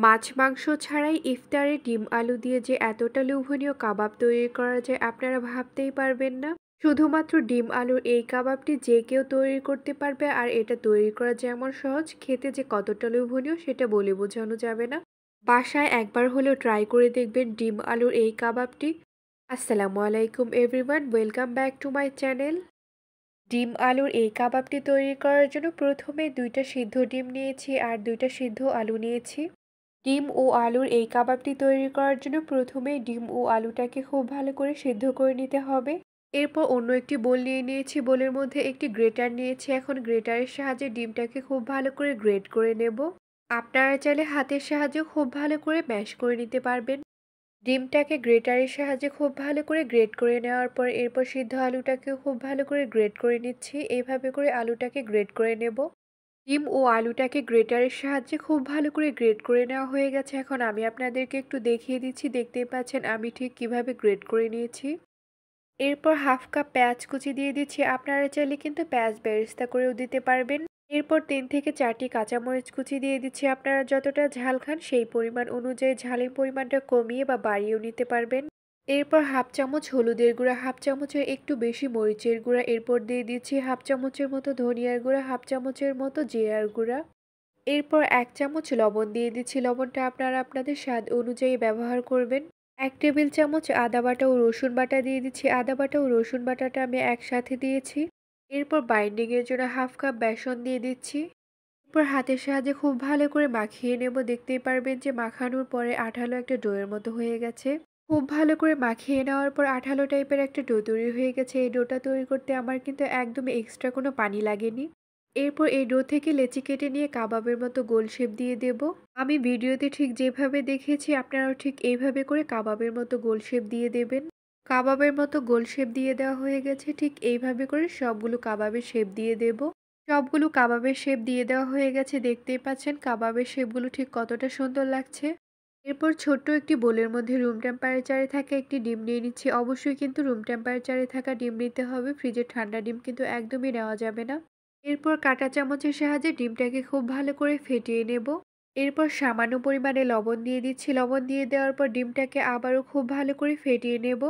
মাছ মাংস ছাড়াই ইফতারে ডিম আলু দিয়ে যে এতটা লোভনীয় কাবাব তৈরি করা যায় আপনারা ভাবতেই পারবেন না। শুধুমাত্র ডিম আলুর এই কাবাবটি যে কেউ তৈরি করতে পারবে, আর এটা তৈরি করা যেমন সহজ, খেতে যে কতটা লোভনীয় সেটা বলে বোঝানো যাবে না। বাসায় একবার হলেও ট্রাই করে দেখবেন ডিম আলুর এই কাবাবটি। আসসালামু আলাইকুম everyone, welcome back to my channel. ডিম আলুর এই কাবাবটি তৈরি করার জন্য প্রথমে 2টা সিদ্ধ ডিম নিয়েছি আর 2টা সিদ্ধ আলু নিয়েছি। ডিম ও আলুর এই কাবাবটি তৈরি করার জন্য প্রথমে ডিম ও আলুটাকে খুব ভালো করে সিদ্ধ করে নিতে হবে। এরপর অন্য একটি বোল নিয়ে নিয়েছি, বোলের মধ্যে একটি গ্রেটার নিয়েছি। এখন গ্রেটারের সাহায্যে ডিমটাকে খুব ভালো করে গ্রেট করে নেব। আপনারা চাইলে হাতের সাহায্যে খুব ভালো করে ম্যাশ করে নিতে পারবেন। ডিমটাকে গ্রেটারের সাহায্যে খুব ভালো করে গ্রেট করে নেওয়ার পর এরপর সিদ্ধ আলুটাকেও খুব ভালো করে গ্রেট করে নিচ্ছি। এইভাবে করে আলুটাকে গ্রেট করে নেব। ডিম ও আলুটাকে গ্রেটারের সাহায্যে খুব ভালো করে গ্রেট করে নেওয়া হয়ে গেছে। এখন আমি আপনাদেরকে একটু দেখিয়ে দিচ্ছি, দেখতেই পাচ্ছেন আমি ঠিক কিভাবে গ্রেট করে নিয়েছি। এরপর হাফ কাপ পেঁয়াজ কুচি দিয়ে দিচ্ছি। আপনারা চাইলে কিন্তু পেঁয়াজ বেরেস্তা করেও দিতে পারবেন। এরপর 3 থেকে 4টি কাঁচামরিচ কুচি দিয়ে দিচ্ছি। আপনারা যতটা ঝাল খান সেই পরিমাণ অনুযায়ী ঝালের পরিমাণটা কমিয়ে বা বাড়িয়েও নিতে পারবেন। এরপর হাফ চামচ হলুদের গুঁড়া, হাফ চামচের একটু বেশি মরিচের গুঁড়া, এরপর দিয়ে দিচ্ছি হাফ চামচের মতো ধনিয়ার গুঁড়া, হাফ চামচের মতো জিরার গুঁড়া। এরপর 1 চামচ লবণ দিয়ে দিচ্ছি। লবণটা আপনারা আপনাদের স্বাদ অনুযায়ী ব্যবহার করবেন। 1 টেবিল চামচ আদা বাটা ও রসুন বাটা দিয়ে দিচ্ছি। আদা বাটা ও রসুন বাটাটা আমি একসাথে দিয়েছি। এরপর বাইন্ডিং এর জন্য হাফ কাপ বেসন দিয়ে দিচ্ছি। এরপর হাতের সাহায্যে খুব ভালো করে মাখিয়ে নেব। দেখতেই পারবেন যে মাখানোর পরে আঠালো একটা ডোয়ের মতো হয়ে গেছে। খুব ভালো করে মাখিয়ে নেওয়ার পর আঠালো টাইপের একটা ডো তৈরি হয়ে গেছে। এই ডোটা তৈরি করতে আমার কিন্তু একদমই এক্সট্রা কোনো পানি লাগেনি। এরপর এই ডো থেকে লেচি কেটে নিয়ে কাবাবের মতো গোল শেপ দিয়ে দেব। আমি ভিডিওতে ঠিক যেভাবে দেখিয়েছি আপনারাও ঠিক এইভাবে করে কাবাবের মতো গোল শেপ দিয়ে দেবেন। কাবাবের মতো গোল শেপ দিয়ে দেওয়া হয়ে গেছে। ঠিক এইভাবে করে সবগুলো কাবাবের শেপ দিয়ে দেব। সবগুলো কাবাবের শেপ দিয়ে দেওয়া হয়ে গেছে। দেখতেই পাচ্ছেন কাবাবের শেপগুলো ঠিক কতটা সুন্দর লাগছে। এরপর ছোট্ট একটি বোলের মধ্যে রুম টেম্পারেচারে থাকা একটি ডিম নিয়ে নিচ্ছি। অবশ্যই কিন্তু রুম টেম্পারেচারে থাকা ডিম নিতে হবে, ফ্রিজের ঠান্ডা ডিম কিন্তু একদমই নেওয়া যাবে না। এরপর কাঁটা চামচের সাহায্যে ডিমটাকে খুব ভালো করে ফেটিয়ে নেব। এরপর সামান্য পরিমাণে লবণ দিয়ে দিচ্ছি। লবণ দিয়ে দেওয়ার পর ডিমটাকে আবারও খুব ভালো করে ফেটিয়ে নেব।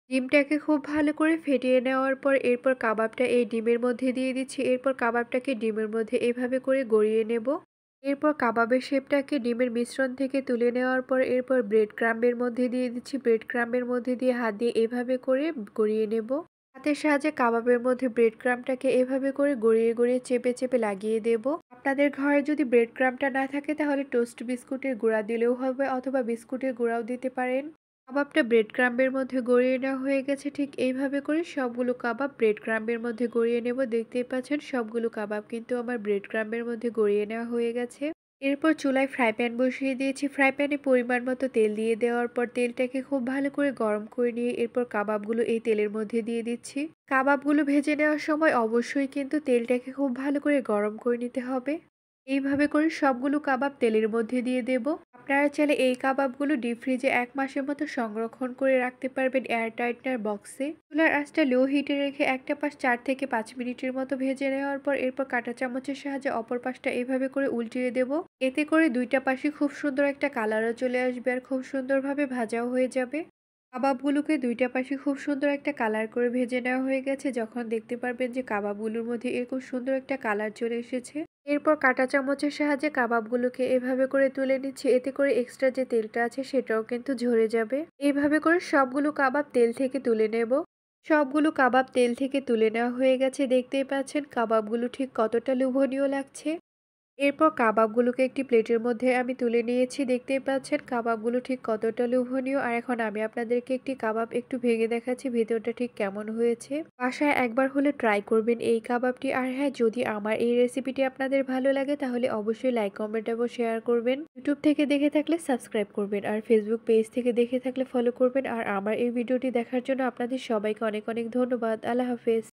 ডিমটাকে খুব ভালো করে ফেটিয়ে নেওয়ার পর এরপর কাবাবটা এই ডিমের মধ্যে দিয়ে দিচ্ছি। এরপর কাবাবটাকে ডিমের মধ্যে এভাবে করে গড়িয়ে নেব। এরপর কাবাবের শেপটাকে ডিমের মিশ্রণ থেকে তুলে নেওয়ার পর এরপর ব্রেড ক্রাম্বের মধ্যে দিয়ে দিচ্ছি। ব্রেড ক্রাম্বের মধ্যে দিয়ে হাত দিয়ে এভাবে করে গড়িয়ে নেব। হাতের সাহায্যে কাবাবের মধ্যে ব্রেড ক্রাম্বটাকে এভাবে করে গড়িয়ে গড়িয়ে চেপে চেপে লাগিয়ে দেব। আপনাদের ঘরে যদি ব্রেড ক্রাম্বটা না থাকে তাহলে টোস্ট বিস্কুটের গুঁড়া দিলেও হবে, অথবা বিস্কুটের গুঁড়াও দিতে পারেন। কাবাবটা ব্রেড ক্রাম্বের মধ্যে গড়িয়ে নেওয়া হয়ে গেছে। ঠিক এইভাবে করে সবগুলো কাবাব ব্রেড ক্রাম্বের মধ্যে গড়িয়ে নেব। দেখতেই পাচ্ছেন সবগুলো কাবাব কিন্তু আমার ব্রেড ক্রাম্বের মধ্যে গড়িয়ে নেওয়া হয়ে গেছে। এরপর চুলায় ফ্রাই প্যান বসিয়ে দিয়েছি। ফ্রাই প্যানে পরিমাণ মতো তেল দিয়ে দেওয়ার পর তেলটাকে খুব ভালো করে গরম করে নিয়ে এরপর কাবাবগুলো এই তেলের মধ্যে দিয়ে দিচ্ছি। কাবাবগুলো ভেজে নেওয়ার সময় অবশ্যই কিন্তু তেলটাকে খুব ভালো করে গরম করে নিতে হবে। এইভাবে করে সবগুলো কাবাব তেলের মধ্যে দিয়ে দেব। আপনারা চাইলে এই কাবাবগুলো ডিপ ফ্রিজে 1 মাসের মতো সংরক্ষণ করে রাখতে পারবেন এয়ার টাইটনার বক্সে। চুলার আঁচটা লো হিটে রেখে একটা পাশ 4 থেকে 5 মিনিটের মতো ভেজে নেওয়ার পর এরপর কাঁটা চামচের সাহায্যে অপর পাশটা এভাবে করে উল্টিয়ে দেব। এতে করে দুইটা পাশই খুব সুন্দর একটা কালারও চলে আসবে আর খুব সুন্দরভাবে ভাজাও হয়ে যাবে। কাবাবগুলোকে দুইটা পাশে খুব সুন্দর একটা কালার করে ভেজে নেওয়া হয়ে গেছে। যখন দেখতে পারবেন যে কাবাবগুলোর মধ্যে এরকম সুন্দর একটা কালার চলে এসেছে, এরপর কাঁটা চামচের সাহায্যে কাবাবগুলোকে এভাবে করে তুলে নিচ্ছি। এতে করে এক্সট্রা যে তেলটা আছে সেটাও কিন্তু ঝরে যাবে। এইভাবে করে সবগুলো কাবাব তেল থেকে তুলে নেব। সবগুলো কাবাব তেল থেকে তুলে নেওয়া হয়ে গেছে। দেখতেই পাচ্ছেন কাবাবগুলো ঠিক কতটা লোভনীয় লাগছে। এরপর কাবাবগুলোকে একটি প্লেটের মধ্যে আমি তুলে নিয়েছি। দেখতেই পাচ্ছেন কাবাবগুলো ঠিক কতটা লোভনীয়। আর এখন আমি আপনাদেরকে একটি কাবাব একটু ভেঙে দেখাচ্ছি ভেতরটা ঠিক কেমন হয়েছে। বাসায় একবার হলে ট্রাই করবেন এই কাবাবটি। আর হ্যাঁ, যদি আমার এই রেসিপিটি আপনাদের ভালো লাগে তাহলে অবশ্যই লাইক, কমেন্ট এবং শেয়ার করবেন। ইউটিউব থেকে দেখে থাকলে সাবস্ক্রাইব করবেন আর ফেসবুক পেজ থেকে দেখে থাকলে ফলো করবেন। আর আমার এই ভিডিওটি দেখার জন্য আপনাদের সবাইকে অনেক অনেক ধন্যবাদ। আল্লাহ হাফেজ।